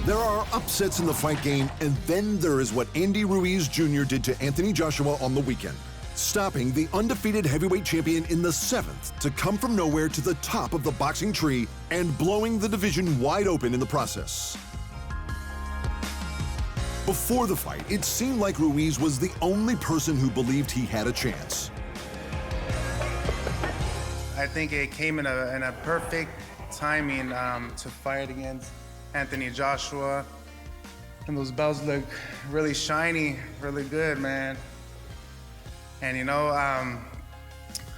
There are upsets in the fight game, and then there is what Andy Ruiz Jr. did to Anthony Joshua on the weekend, stopping the undefeated heavyweight champion in the 7th to come from nowhere to the top of the boxing tree and blowing the division wide open in the process. Before the fight, it seemed like Ruiz was the only person who believed he had a chance. I think it came in a perfect timing to fight against Anthony Joshua. And those belts look really shiny, really good, man. And you know,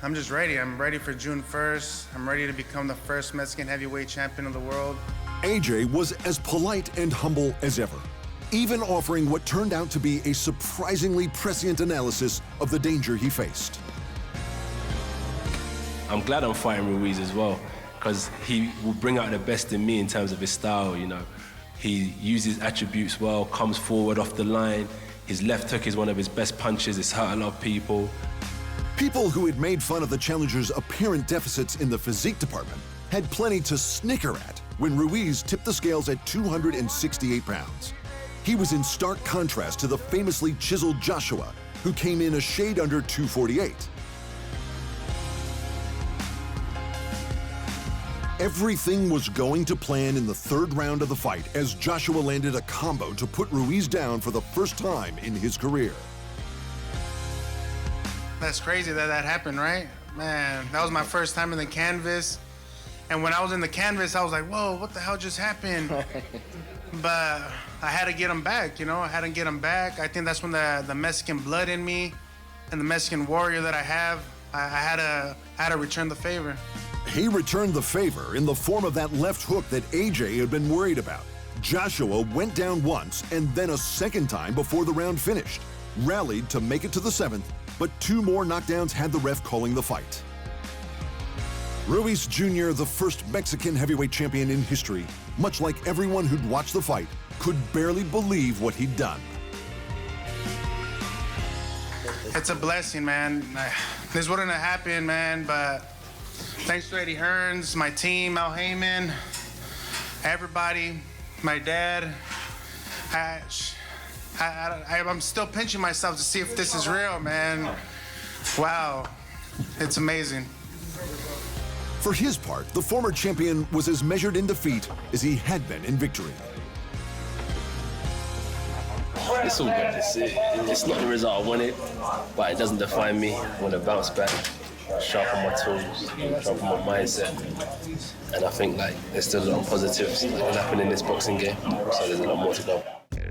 I'm just ready. I'm ready for June 1st. I'm ready to become the first Mexican heavyweight champion of the world. AJ was as polite and humble as ever, even offering what turned out to be a surprisingly prescient analysis of the danger he faced. I'm glad I'm fighting Ruiz as well, because he will bring out the best in me in terms of his style, you know. He uses attributes well, comes forward off the line. His left hook is one of his best punches. It's hurt a lot of people. People who had made fun of the challenger's apparent deficits in the physique department had plenty to snicker at when Ruiz tipped the scales at 268 pounds. He was in stark contrast to the famously chiseled Joshua, who came in a shade under 248. Everything was going to plan in the 3rd round of the fight as Joshua landed a combo to put Ruiz down for the first time in his career. That's crazy that happened, right? Man, that was my first time in the canvas. And when I was in the canvas, I was like, whoa, what the hell just happened? But I had to get him back, you know? I had to get him back. I think that's when the Mexican blood in me and the Mexican warrior that I have, I had to return the favor. He returned the favor in the form of that left hook that AJ had been worried about. Joshua went down once and then a second time before the round finished, rallied to make it to the 7th, but 2 more knockdowns had the ref calling the fight. Ruiz Jr., the first Mexican heavyweight champion in history, much like everyone who'd watched the fight, could barely believe what he'd done. It's a blessing, man. This wouldn't have happened, man, but thanks to Eddie Hearns, my team, Al Heyman, everybody, my dad. I'm still pinching myself to see if this is real, man. Wow, it's amazing. For his part, the former champion was as measured in defeat as he had been in victory. It's all good. It's not the result I wanted, but it doesn't define me. I want to bounce back, sharpen my tools, sharpen my mindset. And I think there's still a lot of positives that can happen in this boxing game, so there's a lot more to go.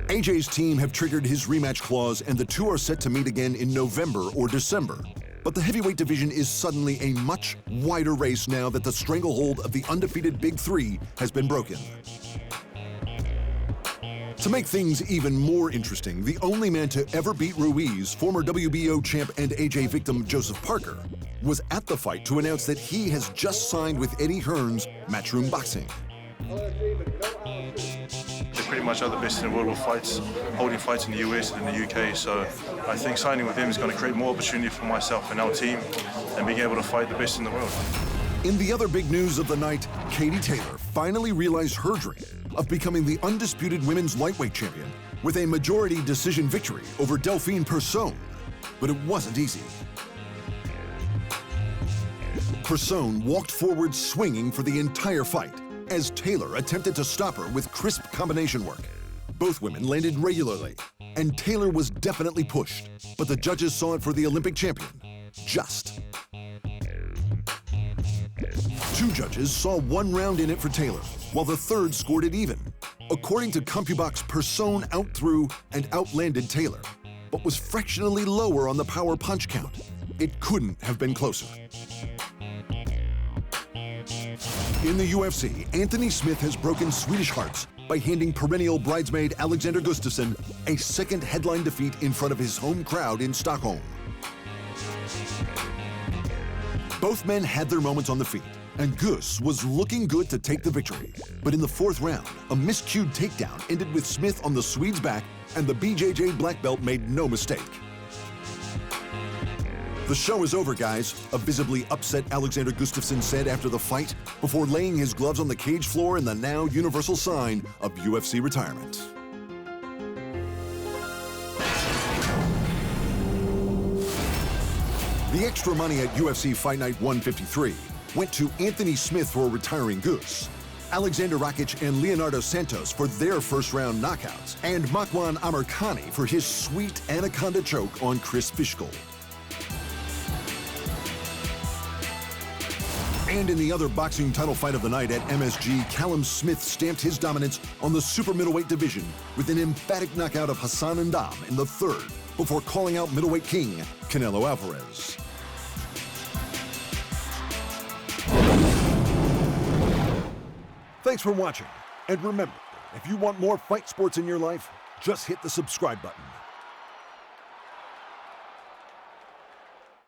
AJ's team have triggered his rematch clause, and the two are set to meet again in November or December. But the heavyweight division is suddenly a much wider race now that the stranglehold of the undefeated Big Three has been broken. To make things even more interesting, the only man to ever beat Ruiz, former WBO champ and AJ victim Joseph Parker, was at the fight to announce that he has just signed with Eddie Hearns' Matchroom Boxing. They're pretty much other best in the world with fights, holding fights in the US and in the UK, so I think signing with him is going to create more opportunity for myself and our team and being able to fight the best in the world. In the other big news of the night, Katie Taylor finally realized her dream of becoming the undisputed women's lightweight champion with a majority decision victory over Delphine Persoon. But it wasn't easy. Persoon walked forward swinging for the entire fight as Taylor attempted to stop her with crisp combination work. Both women landed regularly, and Taylor was definitely pushed, but the judges saw it for the Olympic champion, just. 2 judges saw 1 round in it for Taylor, while the 3rd scored it even. According to CompuBox, Persoon outthrew and outlanded Taylor, but was fractionally lower on the power punch count. It couldn't have been closer. In the UFC, Anthony Smith has broken Swedish hearts by handing perennial bridesmaid Alexander Gustafsson a second headline defeat in front of his home crowd in Stockholm. Both men had their moments on the feet, and Gus was looking good to take the victory. But in the 4th round, a miscued takedown ended with Smith on the Swede's back, and the BJJ black belt made no mistake. The show is over, guys, a visibly upset Alexander Gustafsson said after the fight before laying his gloves on the cage floor in the now universal sign of UFC retirement. The extra money at UFC Fight Night 153 went to Anthony Smith for retiring Goose, Alexander Rakic and Leonardo Santos for their first-round knockouts, and Makwan Amirkhani for his sweet anaconda choke on Chris Fishgold. And in the other boxing title fight of the night at MSG, Callum Smith stamped his dominance on the super middleweight division with an emphatic knockout of Hassan Ndam in the third before calling out middleweight king Canelo Alvarez. Thanks for watching, and remember, if you want more fight sports in your life, just hit the subscribe button.